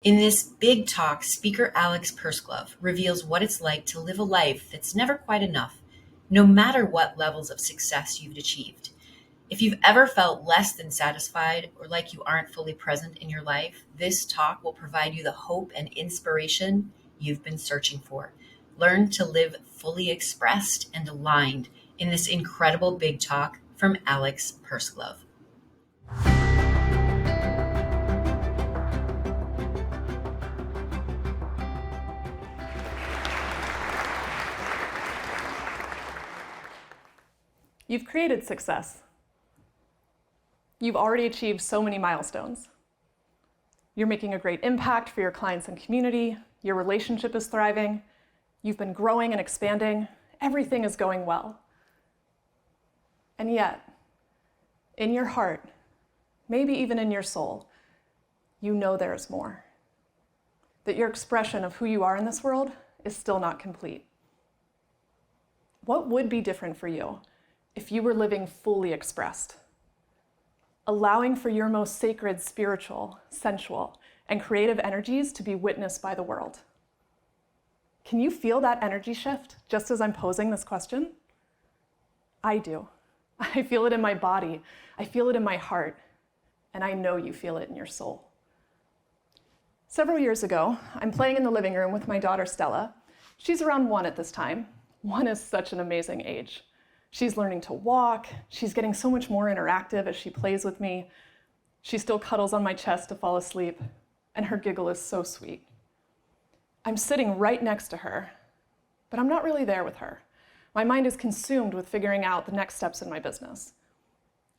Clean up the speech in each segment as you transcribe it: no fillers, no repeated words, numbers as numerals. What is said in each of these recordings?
In this big talk, speaker Alex Pursglove reveals what it's like to live a life that's never quite enough, no matter what levels of success you've achieved. If you've ever felt less than satisfied or like you aren't fully present in your life, this talk will provide you the hope and inspiration you've been searching for. Learn to live fully expressed and aligned in this incredible big talk from Alex Pursglove. You've created success. You've already achieved so many milestones. You're making a great impact for your clients and community. Your relationship is thriving. You've been growing and expanding. Everything is going well. And yet, in your heart, maybe even in your soul, you know there is more. That your expression of who you are in this world is still not complete. What would be different for you if you were living fully expressed, allowing for your most sacred spiritual, sensual, and creative energies to be witnessed by the world? Can you feel that energy shift just as I'm posing this question? I do. I feel it in my body, I feel it in my heart, and I know you feel it in your soul. Several years ago, I'm playing in the living room with my daughter Stella. She's around 1 at this time. 1 is such an amazing age. She's learning to walk. She's getting so much more interactive as she plays with me. She still cuddles on my chest to fall asleep, and her giggle is so sweet. I'm sitting right next to her, but I'm not really there with her. My mind is consumed with figuring out the next steps in my business.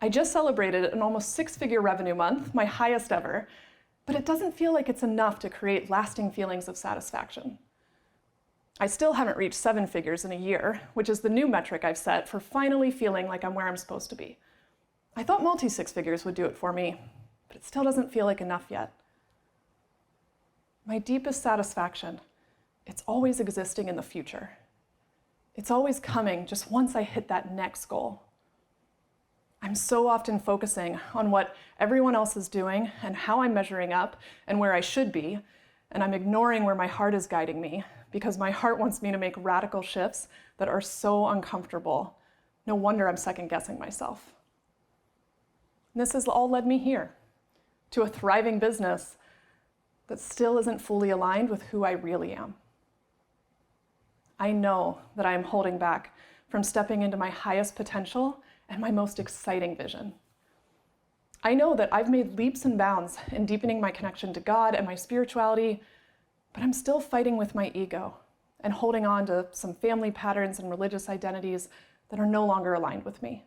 I just celebrated an almost 6-figure revenue month, my highest ever, but it doesn't feel like it's enough to create lasting feelings of satisfaction. I still haven't reached 7 figures in a year, which is the new metric I've set for finally feeling like I'm where I'm supposed to be. I thought multi-6 figures would do it for me, but it still doesn't feel like enough yet. My deepest satisfaction, it's always existing in the future. It's always coming just once I hit that next goal. I'm so often focusing on what everyone else is doing and how I'm measuring up and where I should be, and I'm ignoring where my heart is guiding me, because my heart wants me to make radical shifts that are so uncomfortable. No wonder I'm second-guessing myself. And this has all led me here, to a thriving business that still isn't fully aligned with who I really am. I know that I am holding back from stepping into my highest potential and my most exciting vision. I know that I've made leaps and bounds in deepening my connection to God and my spirituality, but I'm still fighting with my ego and holding on to some family patterns and religious identities that are no longer aligned with me.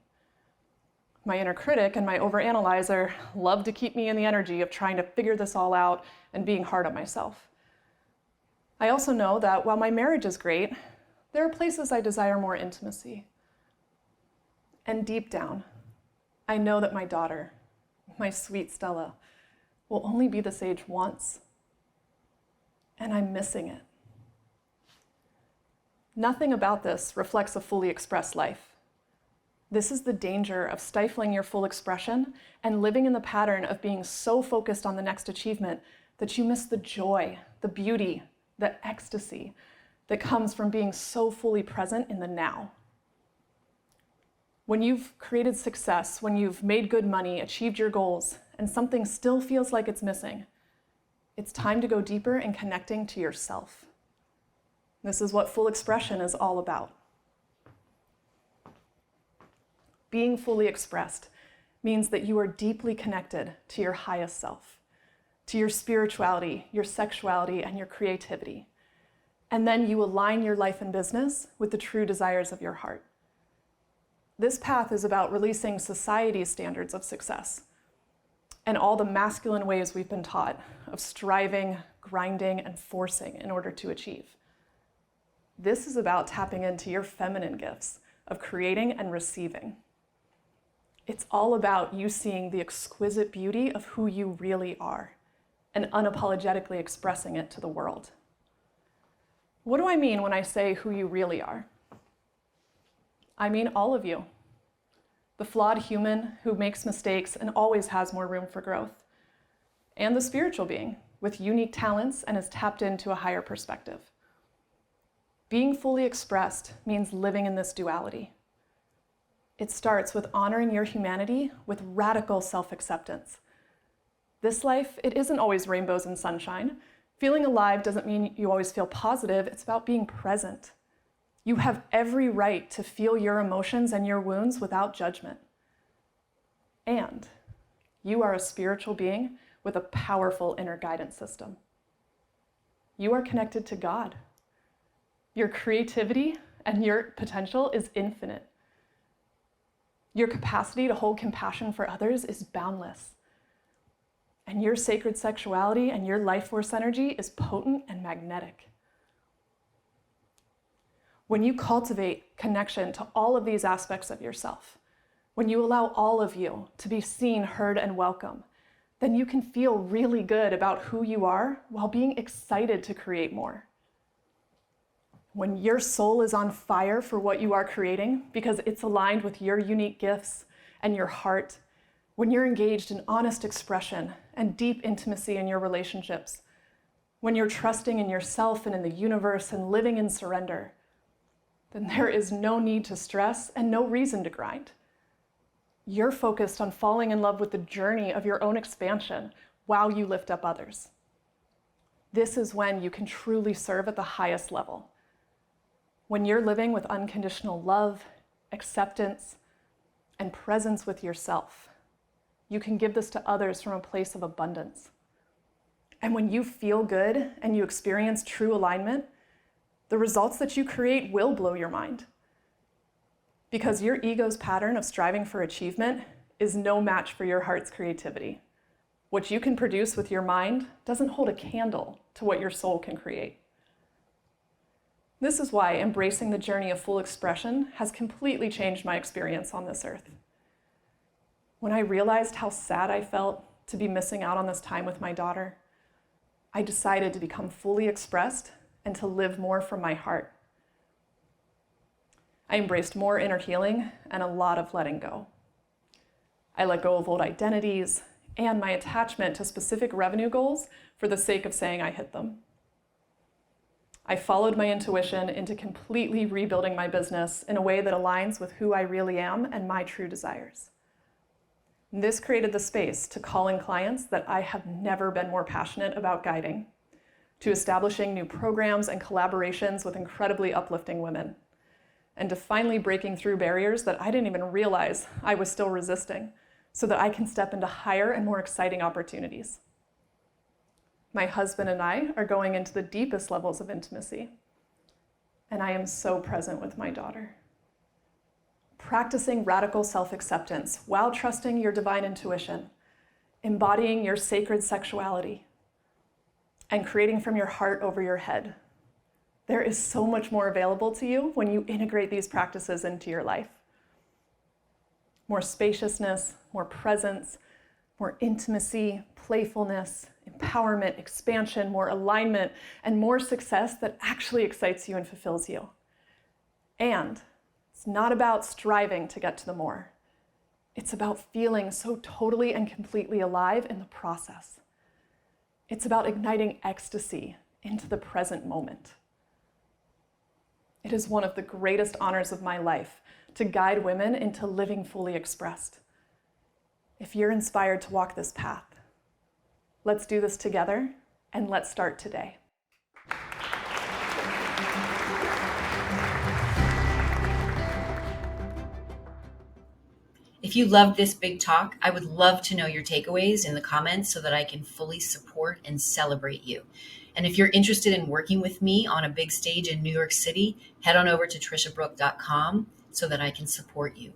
My inner critic and my overanalyzer love to keep me in the energy of trying to figure this all out and being hard on myself. I also know that while my marriage is great, there are places I desire more intimacy. And deep down, I know that my daughter, my sweet Stella, will only be this age once. And I'm missing it. Nothing about this reflects a fully expressed life. This is the danger of stifling your full expression and living in the pattern of being so focused on the next achievement that you miss the joy, the beauty, the ecstasy that comes from being so fully present in the now. When you've created success, when you've made good money, achieved your goals, and something still feels like it's missing, it's time to go deeper in connecting to yourself. This is what full expression is all about. Being fully expressed means that you are deeply connected to your highest self, to your spirituality, your sexuality, and your creativity. And then you align your life and business with the true desires of your heart. This path is about releasing society's standards of success and all the masculine ways we've been taught of striving, grinding, and forcing in order to achieve. This is about tapping into your feminine gifts of creating and receiving. It's all about you seeing the exquisite beauty of who you really are and unapologetically expressing it to the world. What do I mean when I say who you really are? I mean all of you. The flawed human who makes mistakes and always has more room for growth. And the spiritual being with unique talents and is tapped into a higher perspective. Being fully expressed means living in this duality. It starts with honoring your humanity with radical self-acceptance. This life, it isn't always rainbows and sunshine. Feeling alive doesn't mean you always feel positive. It's about being present. You have every right to feel your emotions and your wounds without judgment. And you are a spiritual being with a powerful inner guidance system. You are connected to God. Your creativity and your potential is infinite. Your capacity to hold compassion for others is boundless. And your sacred sexuality and your life force energy is potent and magnetic. When you cultivate connection to all of these aspects of yourself, when you allow all of you to be seen, heard, and welcome, then you can feel really good about who you are while being excited to create more. When your soul is on fire for what you are creating because it's aligned with your unique gifts and your heart, when you're engaged in honest expression and deep intimacy in your relationships, when you're trusting in yourself and in the universe and living in surrender, then there is no need to stress and no reason to grind. You're focused on falling in love with the journey of your own expansion while you lift up others. This is when you can truly serve at the highest level. When you're living with unconditional love, acceptance, and presence with yourself, you can give this to others from a place of abundance. And when you feel good and you experience true alignment, the results that you create will blow your mind. Because your ego's pattern of striving for achievement is no match for your heart's creativity. What you can produce with your mind doesn't hold a candle to what your soul can create. This is why embracing the journey of full expression has completely changed my experience on this earth. When I realized how sad I felt to be missing out on this time with my daughter, I decided to become fully expressed and to live more from my heart. I embraced more inner healing and a lot of letting go. I let go of old identities and my attachment to specific revenue goals for the sake of saying I hit them. I followed my intuition into completely rebuilding my business in a way that aligns with who I really am and my true desires. This created the space to call in clients that I have never been more passionate about guiding, to establishing new programs and collaborations with incredibly uplifting women, and to finally breaking through barriers that I didn't even realize I was still resisting, so that I can step into higher and more exciting opportunities. My husband and I are going into the deepest levels of intimacy, and I am so present with my daughter. Practicing radical self-acceptance while trusting your divine intuition, embodying your sacred sexuality, and creating from your heart over your head. There is so much more available to you when you integrate these practices into your life. More spaciousness, more presence, more intimacy, playfulness, empowerment, expansion, more alignment, and more success that actually excites you and fulfills you. And it's not about striving to get to the more. It's about feeling so totally and completely alive in the process. It's about igniting ecstasy into the present moment. It is one of the greatest honors of my life to guide women into living fully expressed. If you're inspired to walk this path, let's do this together, and let's start today. If you loved this big talk, I would love to know your takeaways in the comments so that I can fully support and celebrate you. And if you're interested in working with me on a big stage in New York City, head on over to triciabrouk.com so that I can support you.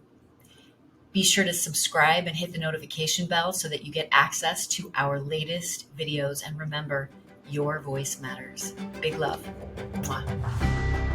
Be sure to subscribe and hit the notification bell so that you get access to our latest videos. And remember, your voice matters. Big love. Mwah.